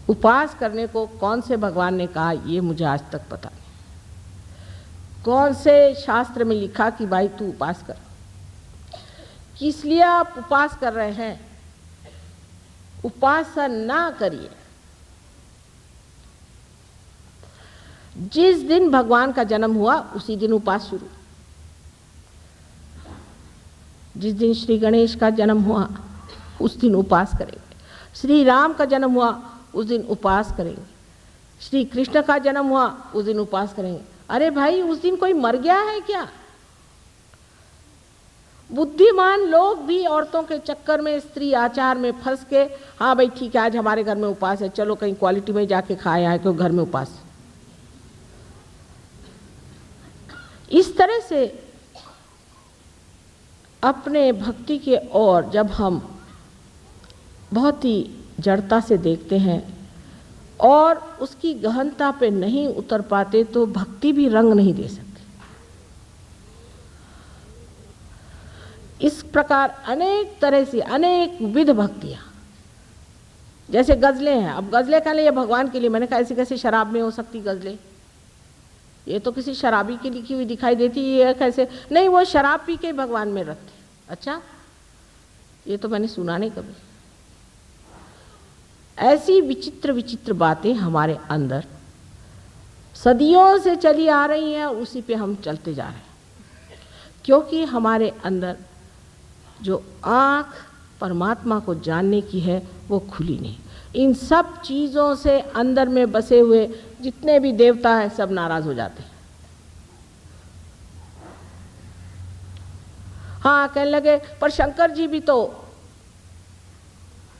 उपास करने को कौन से भगवान ने कहा ये मुझे आज तक पता नहीं। कौन से शास्त्र में लिखा कि भाई तू उपास कर। किस लिए आप उपास कर रहे हैं? उपासना ना करिए। जिस दिन भगवान का जन्म हुआ उसी दिन उपास शुरू। जिस दिन श्री गणेश का जन्म हुआ उस दिन उपास करेंगे। श्री राम का जन्म हुआ उस दिन उपास करेंगे। श्री कृष्ण का जन्म हुआ उस दिन उपास करेंगे। अरे भाई, उस दिन कोई मर गया है क्या? बुद्धिमान लोग भी औरतों के चक्कर में, स्त्री आचार में फंस के, हाँ भाई ठीक है आज हमारे घर में उपास है, चलो कहीं क्वालिटी में जाके खाए आए, क्यों घर में उपास। इस तरह से अपने भक्ति के ओर जब हम बहुत ही जड़ता से देखते हैं और उसकी गहनता पे नहीं उतर पाते तो भक्ति भी रंग नहीं दे सकती। इस प्रकार अनेक तरह से अनेक विध भक्तियां, जैसे गजलें हैं। अब गजलें का लिए भगवान के लिए, मैंने कहा ऐसी कैसे शराब में हो सकती गजलें? ये तो किसी शराबी की लिखी हुई दिखाई देती है, कैसे? नहीं, वो शराब पी के भगवान में रखते। अच्छा, ये तो मैंने सुना नहीं कभी। ऐसी विचित्र विचित्र बातें हमारे अंदर सदियों से चली आ रही हैं और उसी पे हम चलते जा रहे हैं, क्योंकि हमारे अंदर जो आँख परमात्मा को जानने की है वो खुली नहीं। इन सब चीज़ों से अंदर में बसे हुए जितने भी देवता हैं सब नाराज हो जाते हैं। हाँ, कहने लगे पर शंकर जी भी तो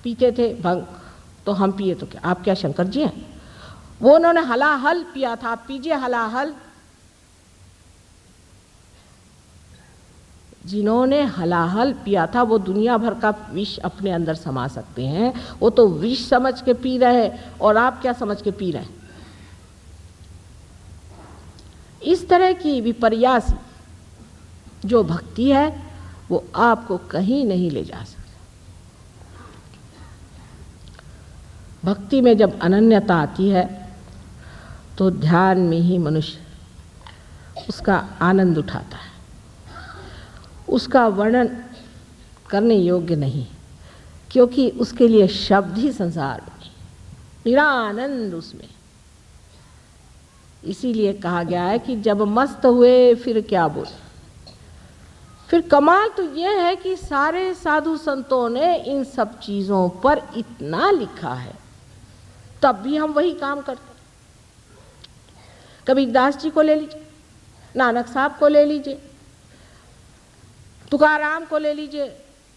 पीते थे भंग, तो हम पिए तो क्या? आप क्या शंकर जी हैं? वो उन्होंने हलाहल पिया था, आप पीजिए हलाहल। जिन्होंने हलाहल पिया था वो दुनिया भर का विष अपने अंदर समा सकते हैं। वो तो विष समझ के पी रहे हैं और आप क्या समझ के पी रहे हैं? इस तरह की विपर्यासी जो भक्ति है वो आपको कहीं नहीं ले जा सकती। भक्ति में जब अनन्यता आती है तो ध्यान में ही मनुष्य उसका आनंद उठाता है। उसका वर्णन करने योग्य नहीं, क्योंकि उसके लिए शब्द ही संसार में, निरानंद उसमें। इसीलिए कहा गया है कि जब मस्त हुए फिर क्या बोले। फिर कमाल तो यह है कि सारे साधु संतों ने इन सब चीज़ों पर इतना लिखा है, तब भी हम वही काम करते। कबीरदास जी को ले लीजिए, नानक साहब को ले लीजिए, तुकाराम को ले लीजिए।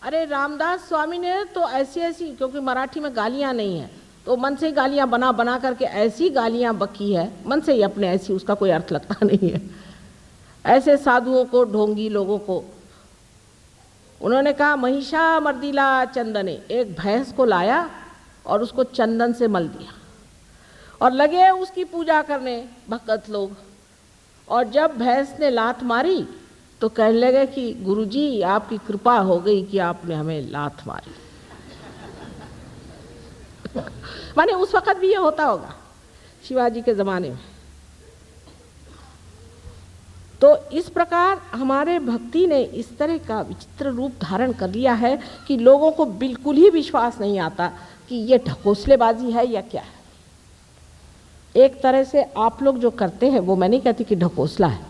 अरे रामदास स्वामी ने तो ऐसी ऐसी, क्योंकि मराठी में गालियाँ नहीं है तो मन से गालियाँ बना बना करके ऐसी गालियाँ बकी है, मन से ही अपने, ऐसी उसका कोई अर्थ लगता नहीं है। ऐसे साधुओं को, ढोंगी लोगों को उन्होंने कहा महिषा मर्दिला चंदने, एक भैंस को लाया और उसको चंदन से मल दिया और लगे उसकी पूजा करने भक्त लोग। और जब भैंस ने लात मारी तो कहने लगे कि गुरुजी आपकी कृपा हो गई कि आपने हमें लात मारी। माने उस वक्त भी ये होता होगा शिवाजी के ज़माने में। तो इस प्रकार हमारे भक्ति ने इस तरह का विचित्र रूप धारण कर लिया है कि लोगों को बिल्कुल ही विश्वास नहीं आता कि ये ढकोसलेबाजी है या क्या है। एक तरह से आप लोग जो करते हैं वो, मैं नहीं कहती कि ढकोसला है,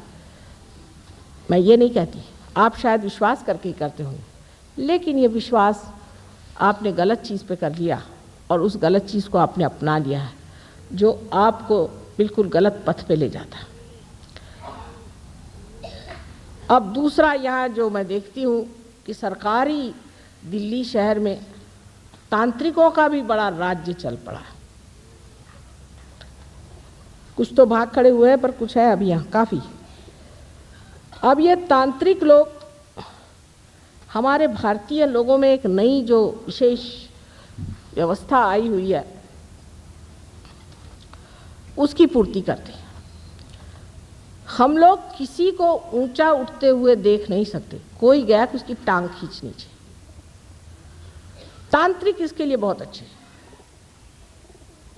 मैं ये नहीं कहती, आप शायद विश्वास करके ही करते होंगे, लेकिन ये विश्वास आपने गलत चीज़ पे कर लिया और उस गलत चीज़ को आपने अपना लिया है जो आपको बिल्कुल गलत पथ पे ले जाता है। अब दूसरा यहाँ जो मैं देखती हूँ कि सरकारी दिल्ली शहर में तांत्रिकों का भी बड़ा राज्य चल पड़ा है। कुछ तो भाग खड़े हुए हैं पर कुछ है अभी यहाँ काफ़ी। अब ये तांत्रिक लोग हमारे भारतीय लोगों में एक नई जो विशेष व्यवस्था आई हुई है उसकी पूर्ति करते हैं। हम लोग किसी को ऊंचा उठते हुए देख नहीं सकते, कोई गया कि उसकी टांग खींचनी चाहिए। तांत्रिक इसके लिए बहुत अच्छे हैं।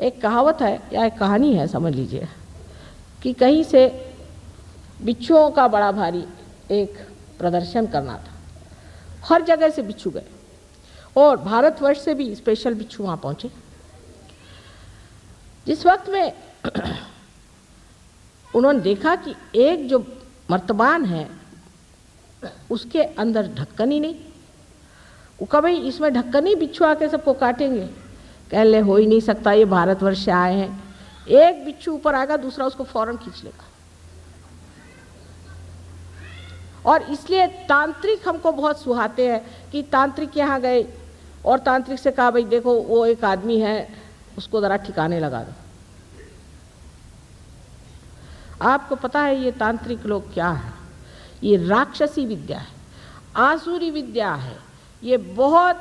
एक कहावत है या एक कहानी है समझ लीजिए कि कहीं से बिच्छुओं का बड़ा भारी एक प्रदर्शन करना था। हर जगह से बिच्छू गए और भारतवर्ष से भी स्पेशल बिच्छू वहाँ पहुँचे। जिस वक्त में उन्होंने देखा कि एक जो मर्तबान है उसके अंदर ढक्कन ही नहीं। वो कहा भाई इसमें ढक्कन ही, बिच्छू आके सबको काटेंगे। कह ले हो ही नहीं सकता, ये भारतवर्ष से आए हैं। एक बिच्छू ऊपर आएगा, दूसरा उसको फौरन खींच लेगा। और इसलिए तांत्रिक हमको बहुत सुहाते हैं कि तांत्रिक यहाँ गए और तांत्रिक से कहा भाई देखो वो एक आदमी है, उसको ज़रा ठिकाने लगा दो। आपको पता है ये तांत्रिक लोग क्या है? ये राक्षसी विद्या है, आसुरी विद्या है। ये बहुत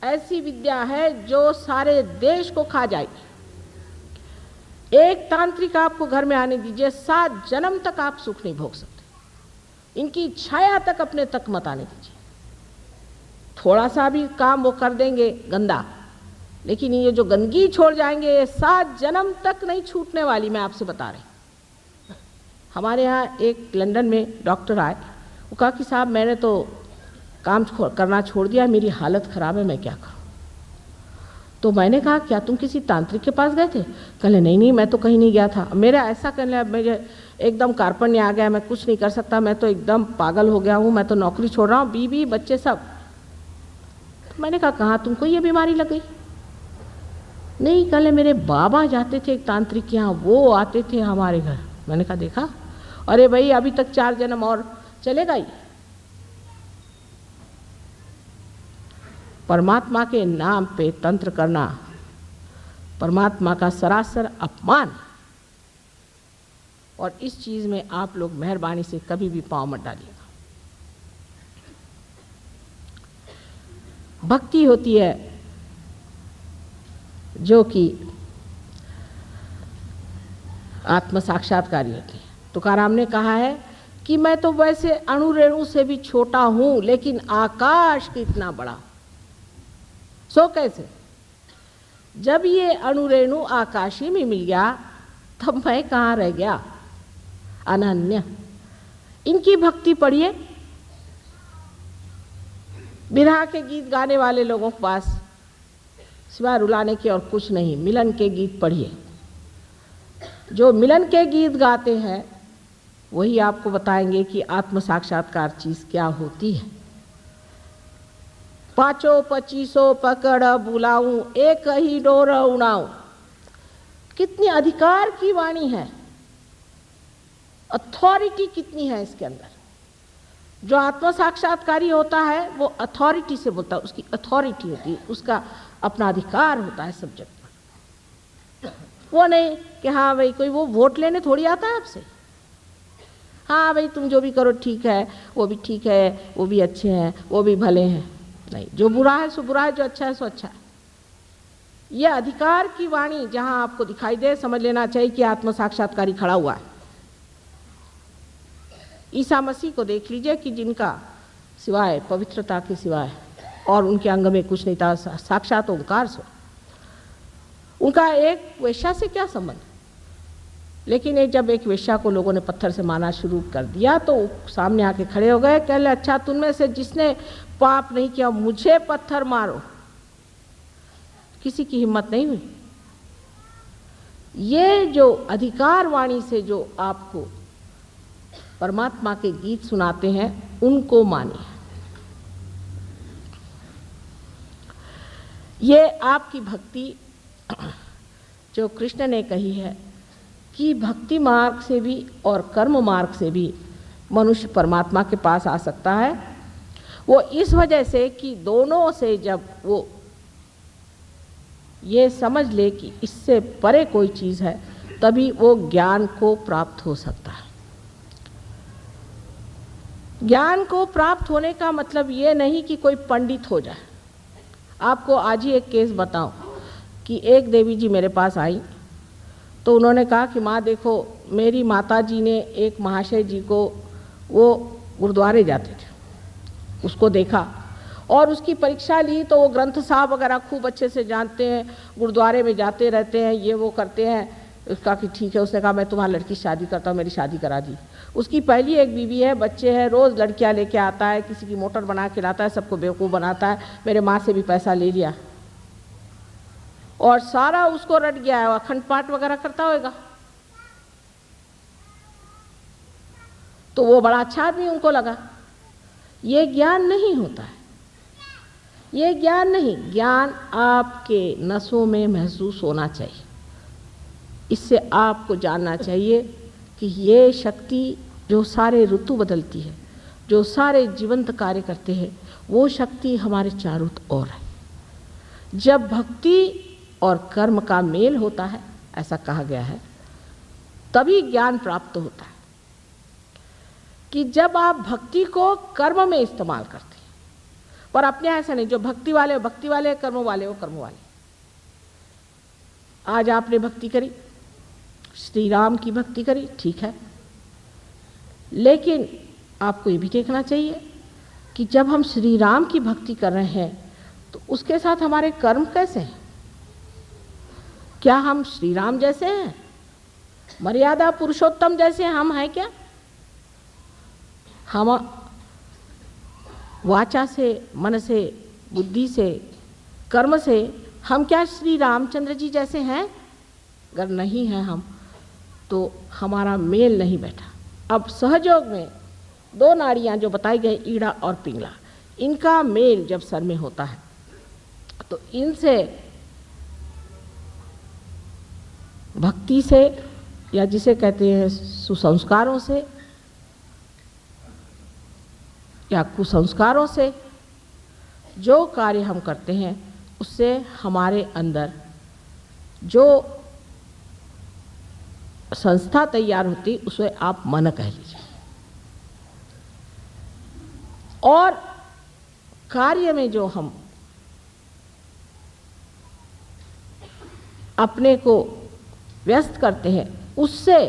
ऐसी विद्या है जो सारे देश को खा जाएगी। एक तांत्रिक आपको घर में आने दीजिए, 7 जन्म तक आप सुख नहीं भोग सकते। इनकी छाया तक अपने तक मत आने दीजिए। थोड़ा सा भी काम वो कर देंगे गंदा, लेकिन ये जो गंदगी छोड़ जाएंगे ये 7 जन्म तक नहीं छूटने वाली, मैं आपसे बता रही। हमारे यहाँ एक लंदन में डॉक्टर आए, वो कहा कि साहब मैंने तो काम करना छोड़ दिया, मेरी हालत ख़राब है, मैं क्या करूँ? तो मैंने कहा क्या तुम किसी तांत्रिक के पास गए थे? कहले नहीं मैं तो कहीं नहीं गया था। मेरा ऐसा कहने लगा, मुझे एकदम कार्पण्य आ गया, मैं कुछ नहीं कर सकता, मैं तो एकदम पागल हो गया हूँ, मैं तो नौकरी छोड़ रहा हूँ, बीवी बच्चे सब। तो मैंने कहा कहाँ तुमको ये बीमारी लग गई? नहीं, कहले मेरे बाबा जाते थे एक तांत्रिक के यहाँ, वो आते थे हमारे घर। मैंने कहा देखा, अरे भाई अभी तक 4 जन्म और चलेगा ही। परमात्मा के नाम पे तंत्र करना परमात्मा का सरासर अपमान, और इस चीज में आप लोग मेहरबानी से कभी भी पांव मत डालिएगा। भक्ति होती है जो कि आत्म साक्षात्कारी होती है। तुकाराम ने कहा है कि मैं तो वैसे अणु रेणु से भी छोटा हूं, लेकिन आकाश कितना बड़ा। सो कैसे? जब ये अणु रेणु आकाशी में मिल गया तब मैं कहाँ रह गया? अनन्य। इनकी भक्ति पढ़िए। बिरहा के गीत गाने वाले लोगों के पास सिवाय रुलाने के और कुछ नहीं। मिलन के गीत पढ़िए। जो मिलन के गीत गाते हैं वही आपको बताएंगे कि आत्म साक्षात्कार चीज क्या होती है। 5 25 पकड़ बुलाऊं, एक ही डोर उड़ाऊं। कितनी अधिकार की वाणी है, अथॉरिटी कितनी है इसके अंदर। जो आत्म साक्षात्कारी होता है वो अथॉरिटी से बोलता है, उसकी अथॉरिटी होती है, उसका अपना अधिकार होता है सब्जेक्ट पर। वो नहीं कि हाँ भाई कोई वो वोट लेने थोड़ी आता है आपसे। हाँ भाई तुम जो भी करो ठीक है, वो भी ठीक है, वो भी अच्छे हैं, वो भी भले हैं। नहीं, जो बुरा है सो बुरा है, जो अच्छा है सो अच्छा है। यह अधिकार की वाणी जहां आपको दिखाई दे, समझ लेना चाहिए कि आत्म साक्षात्कारी खड़ा हुआ है। ईसा मसीह को देख लीजिए कि जिनका सिवाय पवित्रता के सिवाय और उनके अंग में कुछ नहीं था, साक्षात ओंकार सो। उनका एक वेश्या से क्या संबंध? लेकिन जब एक वेश्या को लोगों ने पत्थर से मारना शुरू कर दिया तो सामने आके खड़े हो गए, कह ले अच्छा तुममें से जिसने पाप नहीं किया मुझे पत्थर मारो। किसी की हिम्मत नहीं हुई। ये जो अधिकार वाणी से जो आपको परमात्मा के गीत सुनाते हैं उनको मानिए। ये आपकी भक्ति जो कृष्ण ने कही है कि भक्ति मार्ग से भी और कर्म मार्ग से भी मनुष्य परमात्मा के पास आ सकता है, वो इस वजह से कि दोनों से जब वो ये समझ ले कि इससे परे कोई चीज़ है तभी वो ज्ञान को प्राप्त हो सकता है। ज्ञान को प्राप्त होने का मतलब ये नहीं कि कोई पंडित हो जाए। आपको आज ही एक केस बताऊं कि एक देवी जी मेरे पास आई तो उन्होंने कहा कि माँ देखो मेरी माता जी ने एक महाशय जी को, वो गुरुद्वारे जाते थे, उसको देखा और उसकी परीक्षा ली तो वो ग्रंथ साहब वगैरह खूब अच्छे से जानते हैं, गुरुद्वारे में जाते रहते हैं, ये वो करते हैं। उसका कि ठीक है, उसने कहा मैं तुम्हारी लड़की से शादी करता हूँ, मेरी शादी करा दी। उसकी पहली एक बीवी है, बच्चे हैं, रोज़ लड़कियाँ लेके आता है, किसी की मोटर बना के लाता है, सबको बेवकूफ़ बनाता है, मेरे माँ से भी पैसा ले लिया और सारा उसको रट गया है, अखंड पाठ वगैरह करता होगा। तो वो बड़ा अच्छा आदमी उनको लगा। ये ज्ञान नहीं होता है, ये ज्ञान नहीं, ज्ञान आपके नसों में महसूस होना चाहिए। इससे आपको जानना चाहिए कि ये शक्ति जो सारे ऋतु बदलती है, जो सारे जीवंत कार्य करते हैं, वो शक्ति हमारे चारों ओर है। जब भक्ति और कर्म का मेल होता है, ऐसा कहा गया है, तभी ज्ञान प्राप्त होता है। कि जब आप भक्ति को कर्म में इस्तेमाल करते हैं, पर अपने ऐसा नहीं, जो भक्ति वाले भक्ति वाले, कर्म वाले वो कर्म वाले। आज आपने भक्ति करी, श्री राम की भक्ति करी, ठीक है, लेकिन आपको ये भी देखना चाहिए कि जब हम श्री राम की भक्ति कर रहे हैं तो उसके साथ हमारे कर्म कैसे हैं? क्या हम श्री राम जैसे हैं, मर्यादा पुरुषोत्तम जैसे हम हैं क्या? हम वाचा से, मन से, बुद्धि से, कर्म से हम क्या श्री रामचंद्र जी जैसे हैं? अगर नहीं है हम, तो हमारा मेल नहीं बैठा। अब सहयोग में दो नाड़ियाँ जो बताई गई, ईड़ा और पिंगला, इनका मेल जब सर में होता है तो इनसे भक्ति से, या जिसे कहते हैं सुसंस्कारों से या कुसंस्कारों से जो कार्य हम करते हैं, उससे हमारे अंदर जो संस्था तैयार होती, उसे आप मन कह लीजिए। और कार्य में जो हम अपने को व्यस्त करते हैं, उससे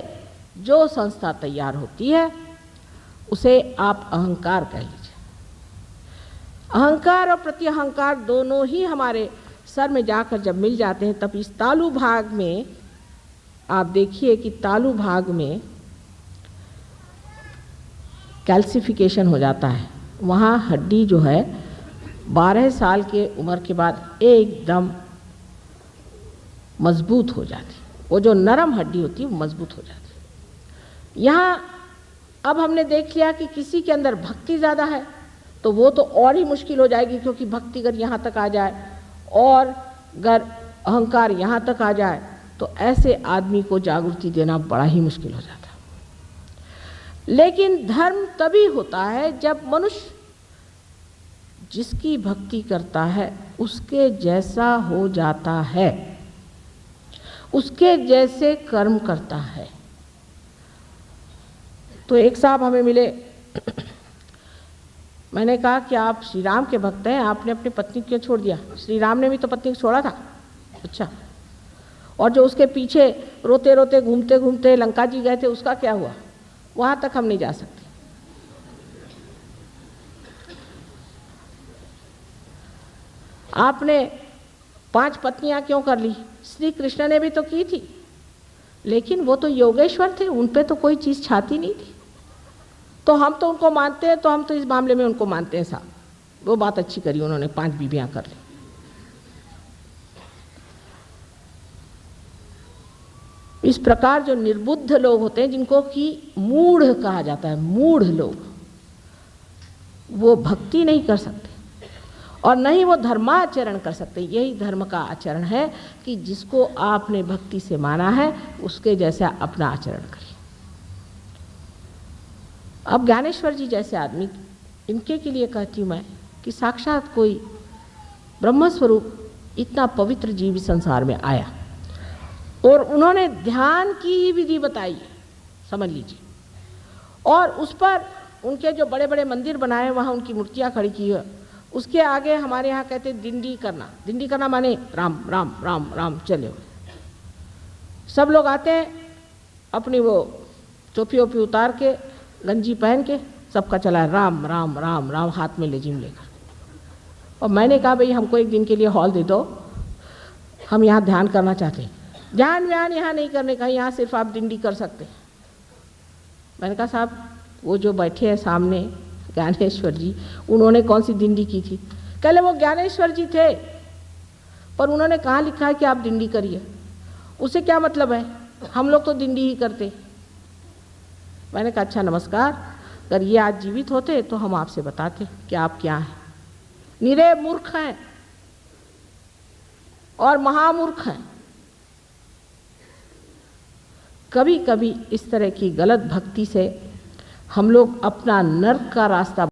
जो संस्था तैयार होती है, उसे आप अहंकार कह लीजिए। अहंकार और प्रति अहंकार दोनों ही हमारे सर में जाकर जब मिल जाते हैं, तब इस तालु भाग में आप देखिए कि तालु भाग में कैल्सिफिकेशन हो जाता है। वहाँ हड्डी जो है 12 साल के उम्र के बाद एकदम मजबूत हो जाती, वो जो नरम हड्डी होती है वो मजबूत हो जाती। यहाँ अब हमने देख लिया कि किसी के अंदर भक्ति ज़्यादा है तो वो तो और ही मुश्किल हो जाएगी, क्योंकि भक्ति अगर यहाँ तक आ जाए और अगर अहंकार यहाँ तक आ जाए तो ऐसे आदमी को जागृति देना बड़ा ही मुश्किल हो जाता है। लेकिन धर्म तभी होता है जब मनुष्य जिसकी भक्ति करता है उसके जैसा हो जाता है, उसके जैसे कर्म करता है। तो एक साहब हमें मिले, मैंने कहा कि आप श्री राम के भक्त हैं, आपने अपनी पत्नी क्यों छोड़ दिया? श्री राम ने भी तो पत्नी को छोड़ा था। अच्छा, और जो उसके पीछे रोते रोते घूमते घूमते लंका जी गए थे, उसका क्या हुआ? वहाँ तक हम नहीं जा सकते। आपने 5 पत्नियां क्यों कर ली? श्री कृष्ण ने भी तो की थी, लेकिन वो तो योगेश्वर थे, उन पे तो कोई चीज़ छाती नहीं थी। तो हम तो उनको मानते हैं, तो हम तो इस मामले में उनको मानते हैं साहब, वो बात अच्छी करी उन्होंने, 5 बीवियां कर ली। इस प्रकार जो निर्बुद्ध लोग होते हैं, जिनको कि मूढ़ कहा जाता है, मूढ़ लोग, वो भक्ति नहीं कर सकते और न ही वो धर्माचरण कर सकते। यही धर्म का आचरण है कि जिसको आपने भक्ति से माना है उसके जैसा अपना आचरण करिए। अब ज्ञानेश्वर जी जैसे आदमी, इनके के लिए कहती हूँ मैं कि साक्षात कोई ब्रह्मस्वरूप इतना पवित्र जीव संसार में आया और उन्होंने ध्यान की ही विधि बताई, समझ लीजिए, और उस पर उनके जो बड़े बड़े मंदिर बनाए, वहाँ उनकी मूर्तियाँ खड़ी की है। उसके आगे हमारे यहाँ कहते दिंडी करना, दिंडी करना माने राम राम राम राम चले हुए। सब लोग आते हैं अपनी वो टोपी ओपी उतार के, गंजी पहन के, सबका चला है राम राम राम राम, हाथ में लेजिम लेकर। और मैंने कहा भाई हमको एक दिन के लिए हॉल दे दो, हम यहाँ ध्यान करना चाहते हैं। ध्यान व्यान यहाँ नहीं करने का, यहाँ सिर्फ आप दिंडी कर सकते हैं। मैंने कहा साहब वो जो बैठे हैं सामने ज्ञानेश्वर जी, उन्होंने कौन सी दिंडी की थी? कहले वो ज्ञानेश्वर जी थे, पर उन्होंने कहाँ लिखा है कि आप दिंडी करिए? उससे क्या मतलब है, हम लोग तो दिंडी ही करते। मैंने कहा अच्छा नमस्कार, अगर ये आज जीवित होते तो हम आपसे बताते कि आप क्या हैं। निरे मूर्ख हैं और महामूर्ख हैं। कभी कभी इस तरह की गलत भक्ति से हम लोग अपना नर्क का रास्ता